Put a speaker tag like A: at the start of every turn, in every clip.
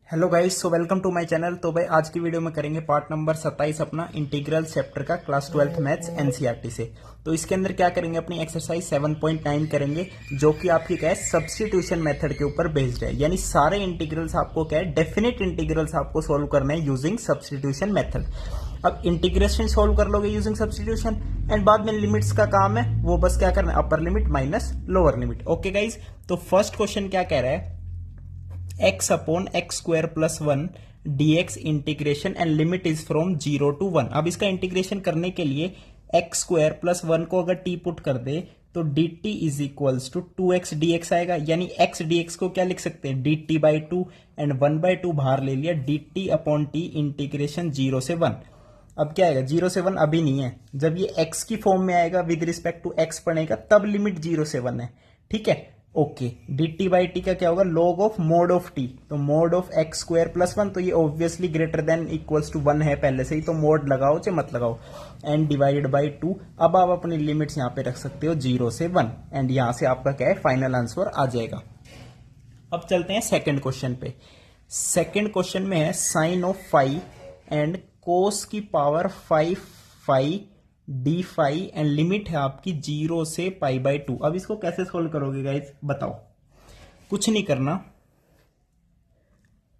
A: Hello guys, so welcome to my channel. तो भाई आज की वीडियो में करेंगे पार्ट नंबर 27 अपना इंटीग्रल चैप्टर का क्लास 12th मैथ्स एनसीईआरटी से। तो इसके अंदर क्या करेंगे, अपनी एक्सरसाइज 7.9 करेंगे, जो कि आपकी क्या है सब्स्टिट्यूशन मेथड के ऊपर बेस्ड है। यानी सारे इंटीग्रल्स आपको क्या है डेफिनेट इंटीग्रल्स आपको सोल्व करने हैं यूजिंग सब्स्टिट्यूशन मेथड। अब इंटीग्रेशन सोल्व कर लोगे यूजिंग सब्स्टिट्यूशन एंड बाद में लिमिट्स का काम है, वो बस क्या करना है upper limit minus lower limit. Okay guys, तो फर्स्ट क्वेश्चन क्या कह रहा है, x upon x square plus 1 dx integration and limit is from 0 to 1। अब इसका इंटीग्रेशन करने के लिए एक्स स्क्वायर प्लस 1 को अगर t पुट कर दे तो dt is equals to 2x dx आएगा। यानी x dx को क्या लिख सकते हैं, dt बाई 2 एंड 1/2 बाहर ले लिया, dt अपॉन t इंटीग्रेशन 0 से 1। अब क्या आएगा, 0 से 1 अभी नहीं है, जब ये x की फॉर्म में आएगा विद रिस्पेक्ट टू x पड़ेगा तब लिमिट 0 से 1 है। ठीक है, ओके। dt बाई टी का क्या होगा, log of mod of t, तो mod of X square plus 1, तो ये obviously greater than equals to 1 है पहले से ही, तो मोड लगाओ चाहे मत लगाओ, एंड डिवाइडेड बाई 2। अब आप अपनी लिमिट्स यहां पे रख सकते हो 0 से 1 एंड यहां से आपका क्या है फाइनल आंसर आ जाएगा। अब चलते हैं सेकंड क्वेश्चन पे। सेकंड क्वेश्चन में है sine of phi and cos की power 5 phi D phi and limit है आपकी 0 से पाई बाई 2। अब इसको कैसे सोल्व करोगे गाइज बताओ। कुछ नहीं करना,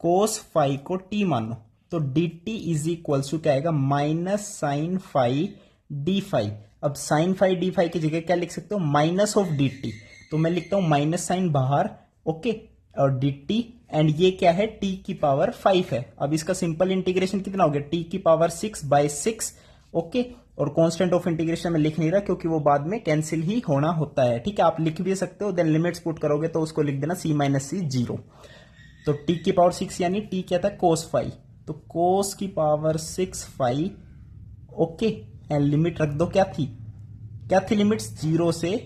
A: कोस फाई को t मानो तो dt इज इक्वल टू क्या आएगा, minus sine phi D phi. अब साइन फाई डी फाई की जगह क्या लिख सकते हो, माइनस ऑफ dt, तो मैं लिखता हूं माइनस साइन बाहर, ओके, और dt एंड ये क्या है t की पावर 5 है। अब इसका सिंपल इंटीग्रेशन कितना हो गया, t की पावर 6 बाई 6, ओके। और कांस्टेंट ऑफ इंटीग्रेशन में लिख नहीं रहा क्योंकि वो बाद में कैंसिल ही होना होता है। ठीक है, आप लिख भी सकते हो, देन लिमिट्स पुट करोगे तो उसको लिख देना c माइनस सी 0। तो t की पावर 6 यानी t क्या था, कोस फाई, तो कोस की power 6 phi, okay, and limit रख दो, क्या थी लिमिट्स, 0 से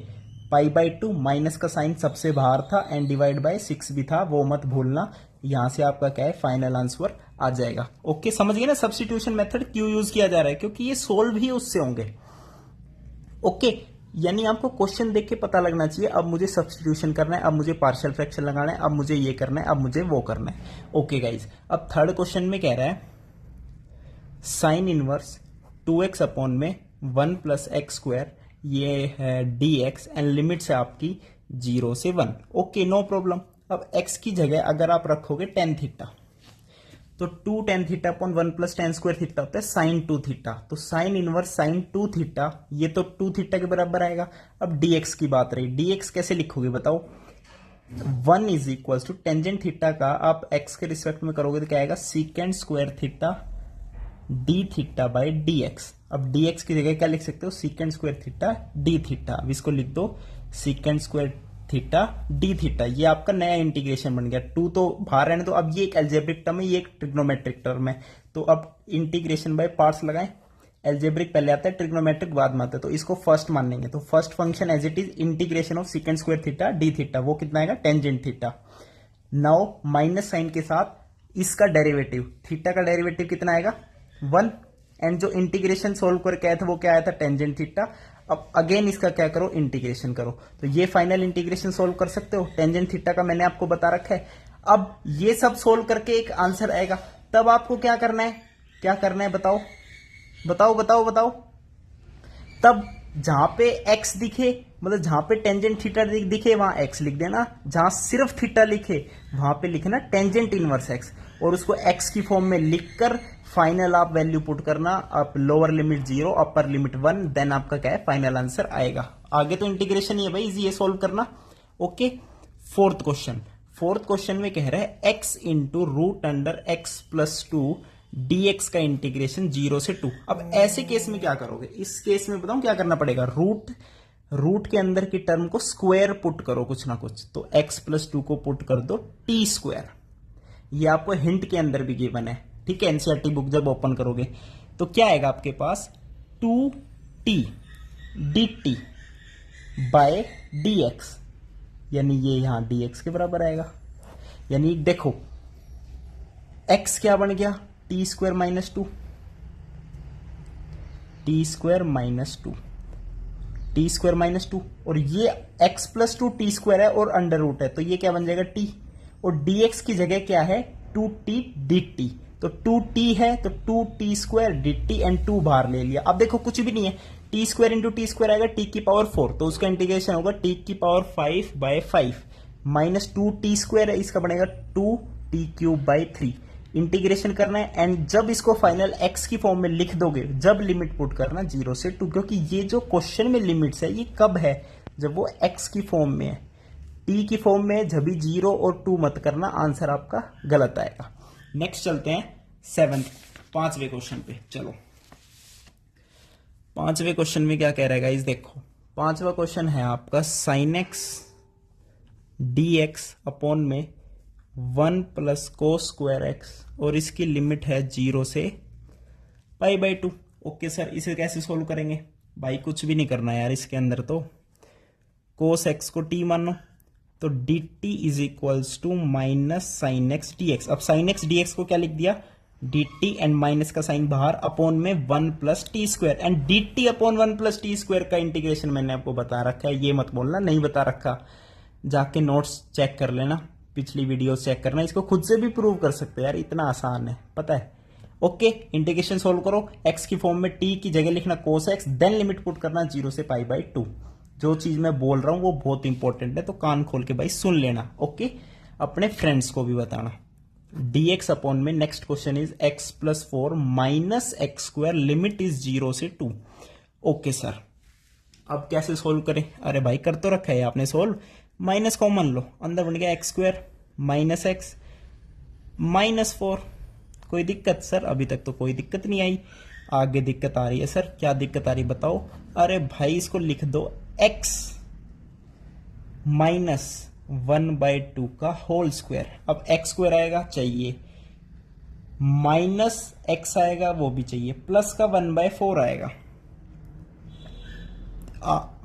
A: पाई बाई 2, माइनस का साइन सबसे बाहर था एंड डिवाइड बाय 6 भी था, वो मत भूलना। यहां से आपका क्या है फाइनल आंसर आ जाएगा। ओके, समझ गए ना सब्स्टिट्यूशन मेथड क्यों यूज किया जा रहा है, क्योंकि ये सोल्व ही उससे होंगे। ओके, यानी आपको क्वेश्चन देख के पता लगना चाहिए अब मुझे सब्स्टिट्यूशन करना है, अब मुझे पार्शियल फ्रैक्शन लगाना है, अब मुझे ये करना है, अब मुझे वो करना है। ओके गाइज, अब थर्ड क्वेश्चन में कह रहा है साइन इनवर्स 2x अपॉन में 1 प्लस एक्स स्क्वायर, ये है dx एंड लिमिट्स है आपकी 0 से 1। Okay, no problem. अब x की जगह अगर आप रखोगे टेन थीटा, तो 2 tan theta upon 1 plus ten square theta होता है साइन 2 थीटा, तो साइन इनवर्स साइन 2 थीटा, ये तो 2 थीटा के बराबर आएगा। अब dx की बात रही, dx कैसे लिखोगे बताओ, 1 is equal to tangent theta का आप x के रिस्पेक्ट में करोगे तो क्या आएगा, सीकेंड square theta d theta by D x. अब dx की जगह क्या लिख सकते हो, सीकेंड स्क्वायर थीटा डी थीटा, अब इसको लिख दो सीकेंड स्क्वायर थीटा डी थीटा। ये आपका नया इंटीग्रेशन बन गया, 2 तो बाहर रहने दो। अब ये एक एल्जेब्रिक टर्म है, ये एक ट्रिग्नोमेट्रिक टर्म है, तो अब इंटीग्रेशन बाय पार्ट्स लगाएं। एल्जेब्रिक पहले आता है, ट्रिग्नोमेट्रिक बाद में आता है, तो इसको फर्स्ट मानेंगे। तो first function as it is integration of secant square theta d theta, वो कितना आएगा, tangent theta. Now minus sign के साथ इसका डेरिवेटिव, थीटा का डेरिवेटिव कितना आएगा, 1, एंड जो इंटीग्रेशन सोल्व करके आया था वो क्या आया था, टेंजेंट थीटा। अब अगेन इसका क्या करो, इंटीग्रेशन करो, तो ये फाइनल इंटीग्रेशन सोल्व कर सकते हो, टेंजेंट थीटा का मैंने आपको बता रखा है। अब ये सब सोल्व करके एक आंसर आएगा, तब आपको क्या करना है बताओ बताओ बताओ बताओ। तब जहां पे x दिखे, मतलब जहां पे टेंजेंट थीटा दिखे वहां x लिख देना, जहां सिर्फ थीटा लिखे वहां पे लिखना टेंजेंट इनवर्स x, और उसको x की फॉर्म में लिखकर फाइनल आप वैल्यू पुट करना, आप lower limit 0 upper limit 1, then आपका क्या है फाइनल आंसर आएगा। आगे तो इंटीग्रेशन ही है भाई, इजी है सोल्व करना। ओके, फोर्थ क्वेश्चन में कह रहा है x into root under x plus 2 dx का इंटीग्रेशन 0 से 2। अब ऐसे केस में क्या करोगे, इस केस में बताऊं क्या करना पड़ेगा, रूट के अंदर की टर्म को स्क्वायर पुट करो कुछ ना कुछ, तो x प्लस 2 को पुट कर दो टी स्क्वायर, ये आपको हिंट के अंदर भी गिवन है। ठीक है, एनसीईआरटी बुक जब ओपन करोगे तो क्या आएगा आपके पास, 2t dt बाय dx, यानी ये यहां dx के बराबर आएगा। यानी देखो x क्या बन गया, T square minus 2, T square minus 2, और ये x प्लस 2 टी स्क्वायर है और अंडर रूट है, तो ये क्या बन जाएगा t, और dx की जगह क्या है, टू टी डी टी। तो 2t है तो 2t² dt एंड 2 बाहर ले लिया। अब देखो कुछ भी नहीं है, t² इंटू t² आएगा t⁴, तो उसका इंटीग्रेशन होगा t⁵/5 माइनस 2t² है, इसका बनेगा 2t³ इंटीग्रेशन करना है। एंड जब इसको फाइनल x की फॉर्म में लिख दोगे, जब लिमिट पुट करना 0 से 2, क्योंकि ये जो क्वेश्चन में लिमिट्स है ये कब है, जब वो x की फॉर्म में है। t की फॉर्म में जब भी 0 और 2 मत करना, आंसर आपका गलत आएगा। नेक्स्ट चलते हैं 5वें क्वेश्चन पे। चलो 5वें क्वेश्चन में क्या कह रहा है गाइस, देखो 5वां क्वेश्चन है आपका sin x dx अपॉन में 1 प्लस cos² x और इसकी लिमिट है 0 से π/2। ओके सर, इसे कैसे सोल्व करेंगे भाई, कुछ भी नहीं करना यार इसके अंदर। तो cos x को t मानो, तो dt is equals to minus sine x dx। अब साइन एक्स dx को क्या लिख दिया, dt एंड माइनस का साइन बाहर, अपॉन में 1 plus t²। And dt upon 1 plus t² का इंटीग्रेशन मैंने आपको बता रखा है, ये मत बोलना नहीं बता रखा, जाके नोट्स चेक कर लेना, पिछली वीडियो चेक करना, इसको खुद से भी प्रूव कर सकते हो यार, इतना आसान है पता है। ओके, इंटीग्रेशन सोल्व करो, x की फॉर्म में t की जगह लिखना cos x, then limit put करना 0 से π/2। जो चीज मैं बोल रहा हूं वो बहुत इंपॉर्टेंट है, तो कान खोल के भाई सुन लेना। ओके, अपने फ्रेंड्स को भी बताना। dx अपॉन में next question is x plus 4 minus x², limit is 0 से 2। ओके सर, अब कैसे सोल्व करें, अरे भाई कर तो रखा है आपने सोल्व, माइनस कॉमन लो, अंदर बन गया x² माइनस x माइनस 4। कोई दिक्कत सर, अभी तक तो कोई दिक्कत नहीं आई, आगे दिक्कत आ रही है सर, क्या दिक्कत आ रही बताओ। अरे भाई इसको लिख दो x माइनस 1/2 का होल स्क्वायर। अब x² आएगा चाहिए, माइनस x आएगा वो भी चाहिए, प्लस का 1/4 आएगा,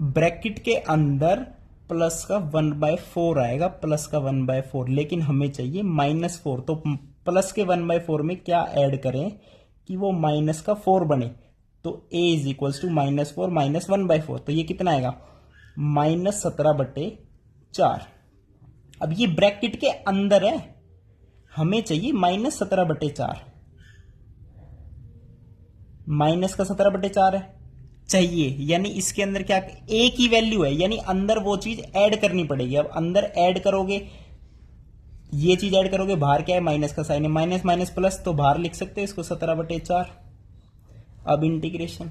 A: ब्रैकेट के अंदर प्लस का 1/4 आएगा, प्लस का 1/4, लेकिन हमें चाहिए -4। तो प्लस के 1/4 में क्या ऐड करें कि वो माइनस का 4 बने, तो a is equals to -4 minus 1/4, तो ये कितना आएगा -17/4। अब ये ब्रैकेट के अंदर है, हमें चाहिए -17/4, माइनस का 17/4 है चाहिए, यानी इसके अंदर क्या a की वैल्यू है, यानी अंदर वो चीज ऐड करनी पड़ेगी। अब अंदर ऐड करोगे, ये चीज ऐड करोगे, बाहर क्या है माइनस का साइन है, माइनस माइनस प्लस, तो बाहर लिख सकते हैं इसको 17/4। अब इंटीग्रेशन,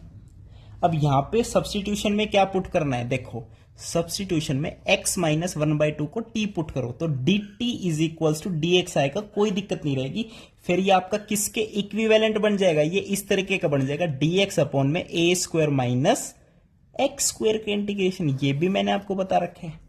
A: अब यहां पे सब्स्टिट्यूशन में क्या पुट करना है, देखो सब्स्टिट्यूशन में x माइनस 1/2 को t पुट करो, तो dt is equals to dx आएगा, कोई दिक्कत नहीं रहेगी। फिर ये आपका किसके इक्विवेलेंट बन जाएगा, ये इस तरीके का बन जाएगा, dx अपॉन में a² माइनस x² के इंटीग्रेशन, ये भी मैंने आपको बता रखा है,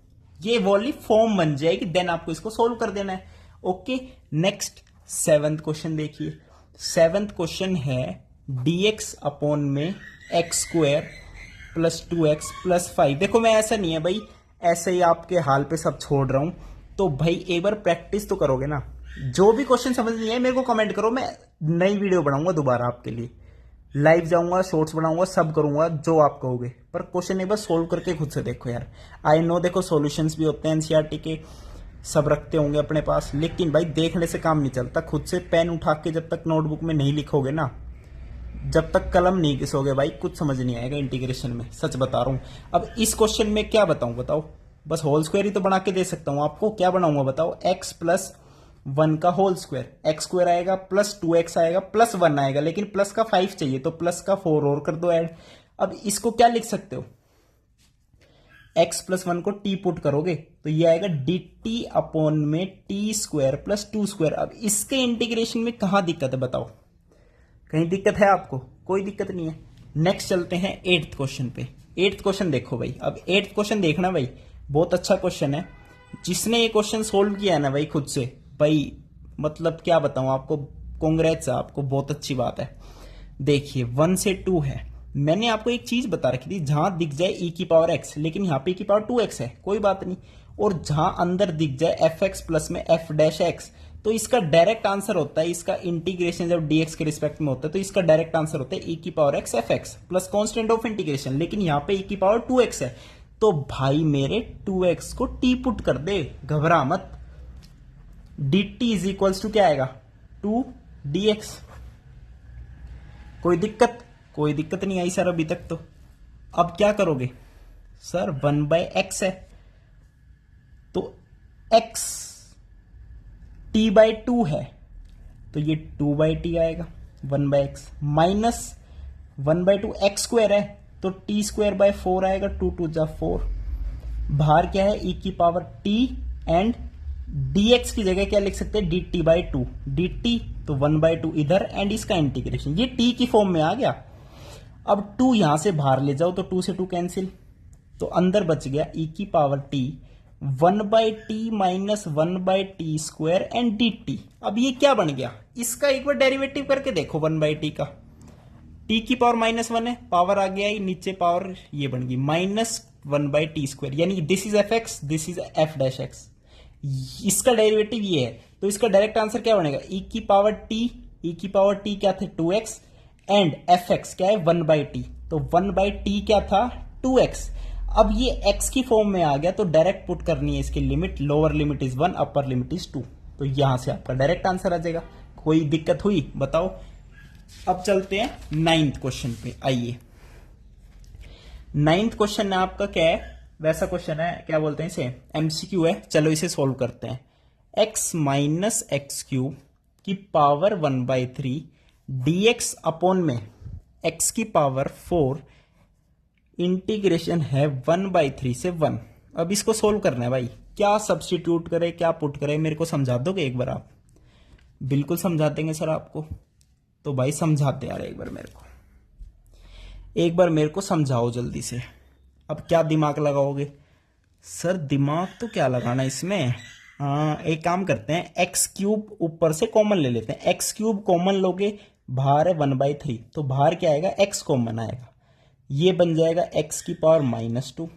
A: ये वाली फॉर्म बन जाएगी, देन आपको इसको सोल्व कर देना है। ओके, नेक्स्ट 7th क्वेश्चन देखिए। 7th क्वेश्चन है dx अपॉन में x² प्लस 2x प्लस 5। देखो मैं ऐसा नहीं है भाई, ऐसे ही आपके हाल पे सब छोड़ रहा हूं, तो भाई एक बार प्रैक्टिस तो करोगे ना। जो भी क्वेश्चन समझ नहीं है मेरे को कमेंट करो, मैं नई वीडियो बनाऊंगा दोबारा आपके लिए, लाइव जाऊंगा, शॉर्ट्स बनाऊंगा, सब करूंगा जो आप कहोगे, पर क्वेश्चन एक बार सोल्व करके खुद से देखो यार। आई नो, देखो सॉल्यूशंस भी होते हैं एनसीईआरटी के, सब रखते होंगे अपने पास, लेकिन भाई देखने से काम नहीं चलता, खुद से पेन उठा के जब तक नोटबुक में नहीं लिखोगे ना, जब तक कलम नहीं घिसोगे भाई, कुछ समझ नहीं आएगा इंटीग्रेशन में, सच बता रहा हूं। अब इस क्वेश्चन में क्या बताऊं बताओ, बस होल स्क्वायर ही तो बना के दे सकता हूं आपको, क्या बनाऊंगा बताओ, x प्लस 1 का होल स्क्वायर, x² आएगा प्लस 2x आएगा प्लस 1 आएगा, लेकिन प्लस का 5 चाहिए, तो प्लस का 4 और कर दो ऐड। अब इसको क्या लिख सकते हो, x प्लस 1 को t पुट करोगे तो ये आएगा dt अपॉन में t² प्लस 2²। अब इसके इंटीग्रेशन में कहां दिक्कत है बताओ, कहीं दिक्कत है आपको, कोई दिक्कत नहीं है। नेक्स्ट चलते हैं 8th क्वेश्चन पे। 8th क्वेश्चन देखो भाई, अब 8th क्वेश्चन देखना भाई, बहुत अच्छा क्वेश्चन है, जिसने ये क्वेश्चन सोल्व किया है ना भाई खुद से, भाई मतलब क्या बताऊं आपको, कांग्रेट्स आपको, बहुत अच्छी बात है। देखिए 1 से 2 है, मैंने आपको एक चीज बता रखी थी, जहां दिख जाए e की पावर x, लेकिन यहां पे e की पावर 2x है, कोई बात नहीं, और जहां अंदर दिख जाए fx प्लस में f डैश x, तो इसका डायरेक्ट आंसर होता है, इसका इंटीग्रेशन जब dx के रिस्पेक्ट में होता है तो इसका डायरेक्ट आंसर होता है e की power x fx plus constant of integration, लेकिन यहां पे e की पावर 2x है, तो भाई मेरे 2x को t पुट कर दे, घबरा मत। dt इज इक्वल्स टू क्या आएगा, 2dx। कोई दिक्कत? कोई दिक्कत नहीं आई सर अभी तक तो। अब क्या करोगे सर, 1/x है तो x t/2 है तो ये 2/t आएगा 1/x, माइनस 1/2 x स्क्वायर है तो t²/4 आएगा, 2×2=4। बाहर क्या है, e की पावर t एंड dx की जगह क्या लिख सकते हैं, dt/2, dt तो 1/2 इधर एंड इसका इंटीग्रेशन, ये t की फॉर्म में आ गया। अब 2 यहां से बाहर ले जाओ तो 2 से 2 कैंसिल, तो अंदर बच गया e की power t 1/t minus 1/t² and dt। अब ये क्या बन गया, इसका एक बार डेरिवेटिव करके देखो 1/t का। t की पावर -1 है, पावर आ गया ही नीचे, पावर ये बन गई -1/t², यानी this is fx, this is f'(x), इसका डेरिवेटिव ये है। तो इसका डायरेक्ट आंसर क्या बनेगा, e की पावर t, e की पावर t क्या थे 2x एंड fx क्या है 1/t, तो 1/t क्या था 2x। अब ये x की फॉर्म में आ गया तो डायरेक्ट पुट करनी है इसकी limit, lower limit is 1, upper limit is 2, तो यहां से आपका डायरेक्ट आंसर आ जाएगा। कोई दिक्कत हुई बताओ। अब चलते हैं 9th क्वेश्चन पे। आइए 9th क्वेश्चन आपका क्या है, वैसा क्वेश्चन है, क्या बोलते हैं इसे, एमसीक्यू है। चलो इसे सोल्व करते हैं। x माइनस x³ की पावर 1/3 dx अपॉन में x की पावर 4 इंटीग्रेशन है 1/3 से 1। अब इसको सोल्व करना है भाई, क्या सब्स्टिट्यूट करे क्या पुट करे, मेरे को समझा दोगे एक बार आप? बिल्कुल समझा देंगे सर आपको, तो भाई समझाते यार एक बार मेरे को, एक बार मेरे को समझाओ जल्दी से। अब क्या दिमाग लगाओगे सर? दिमाग तो क्या लगाना इसमें, एक काम करते हैं, x³ ऊपर से कॉमन ले लेते हैं। x³ कॉमन लोगे, बाहर है 1/3, तो बाहर क्या आएगा, x कॉमन आएगा, ये बन जाएगा x की पावर -2,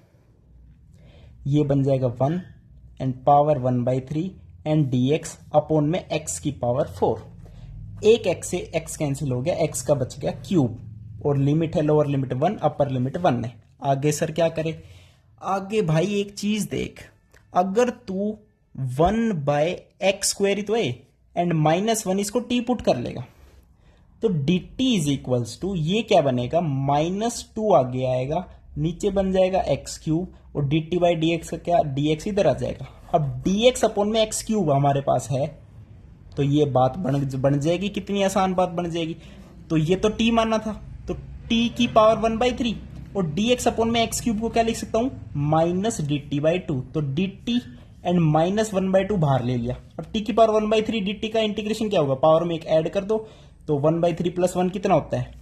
A: ये बन जाएगा 1 and power 1/3 and dx upon में x की पावर 4। एक x से x कैंसिल हो गया, x का बच गया क्यूब, और लिमिट है लोअर लिमिट 1, अपर लिमिट 1 है। आगे सर क्या करे, आगे भाई एक चीज देख, अगर तू 1/x² ही तो है एंड -1 इसको t पुट कर लेगा तो dt इज इक्वल्स टू, ये क्या बनेगा, -2 आगे आएगा, नीचे बन जाएगा x³ और dt/dx का क्या, dx इधर आ जाएगा। अब dx अपॉन में x³ हमारे पास है तो ये बात बन जाएगी, कितनी आसान बात बन जाएगी। तो ये तो t माना था, तो t की पावर 1/3 और dx अपॉन में x³ को क्या लिख सकता हूं, -dt/2, तो dt एंड -1/2 बाहर ले लिया। अब t की पावर 1/3 dt का इंटीग्रेशन क्या होगा, पावर में एक ऐड कर दो, तो 1/3 + 1 कितना होता है,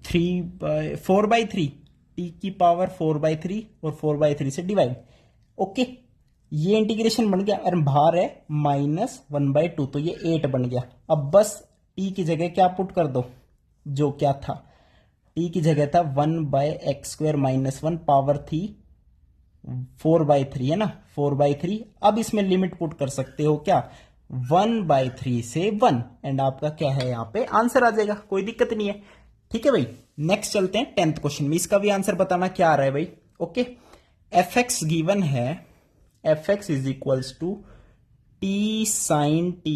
A: 4/3, t की पावर 4/3 और 4/3 से डिवाइड। ओके, ये इंटीग्रेशन बन गया और बाहर है -1/2, तो ये 8 बन गया। अब बस t की जगह क्या पुट कर दो, जो क्या था, t की जगह था 1/x² - 1 पावर थी 4/3 है ना, 4/3। अब इसमें लिमिट पुट कर सकते हो क्या, 1/3 से 1 एंड आपका क्या है, यहां पे आंसर आ जाएगा, कोई दिक्कत नहीं है। ठीक है भाई, नेक्स्ट चलते हैं 10th क्वेश्चन में, इसका भी आंसर बताना क्या आ रहा है भाई। ओके, fx गिवन है, fx is equals to t sin t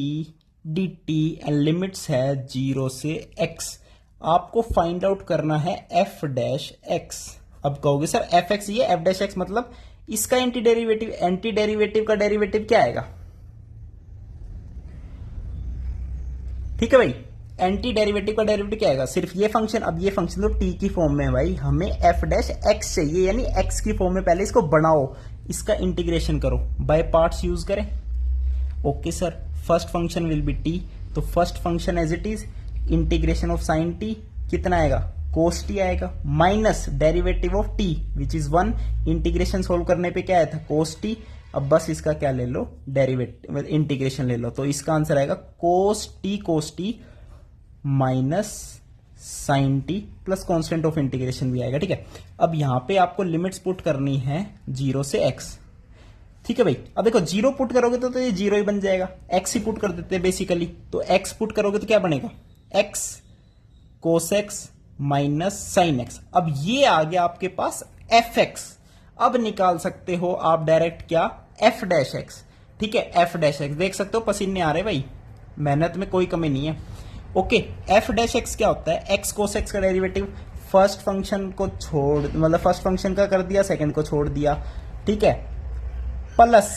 A: dt and limits है 0 से x। आपको फाइंड आउट करना है f'(x). अब कहोगे सर fx ये f'(x) मतलब इसका एंटी डेरिवेटिव का डेरिवेटिव क्या आएगा, ठीक है भाई, एंटी डेरिवेटिव का डेरिवेटिव क्या आएगा, सिर्फ ये फंक्शन। अब ये फंक्शन तो t की फॉर्म में है भाई, हमें f'(x) चाहिए, यानी x की फॉर्म में पहले इसको बनाओ, इसका इंटीग्रेशन करो, बाय पार्ट्स यूज करें। Okay sir, first function will be t, तो first function as it is integration of sine t कितना आएगा, cos t आएगा, minus derivative of t which is 1, integration solve करने पे क्या आया था, cos t। अब बस इसका क्या ले लो, डेरिवेटिव इंटीग्रेशन ले लो, तो इसका आंसर आएगा cos t minus sine t plus constant of integration भी आएगा। ठीक है, अब यहां पे आपको लिमिट्स पुट करनी है 0 से x। ठीक है भाई, अब देखो 0 पुट करोगे तो ये 0 ही बन जाएगा, x ही पुट कर देते हैं बेसिकली, तो x पुट करोगे तो क्या बनेगा, x cos x minus sine x। अब ये आ गया आपके पास fx। अब निकाल सकते हो आप डायरेक्ट क्या, f'(x). ठीक है, f'(x) देख सकते हो, पसीने आ रहे भाई, मेहनत में कोई कमी नहीं है। ओके, एफ डैश एक्स क्या होता है? एक्स कोस एक्स का डेरिवेटिव, फर्स्ट फंक्शन को छोड़, मतलब फर्स्ट फंक्शन का कर दिया, सेकंड को छोड़ दिया, ठीक है, प्लस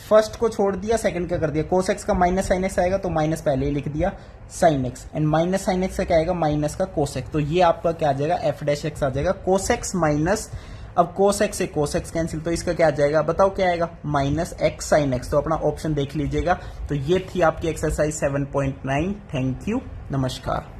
A: फर्स्ट को छोड़ दिया, सेकंड का कर दिया, कोस एक्स का माइनस साइन एक्स आएगा तो माइनस पहले ही लिख दिया sine x, and minus sine x का क्या आएगा? माइनस का कोस एक्स। तो ये आपका क्या आ जाएगा? एफ डैश एक्स आ जाएगा, कोस एक्स माइनस, अब कोस एक्स से कोस एक्स कैंसिल, तो इसका क्या आ जाएगा? बताओ क्या आएगा? Minus x sine x. तो अपना ऑप्शन देख लीजिएगा। तो ये थी आपकी एक्सरसाइज 7.9। थैंक यू, नमस्कार।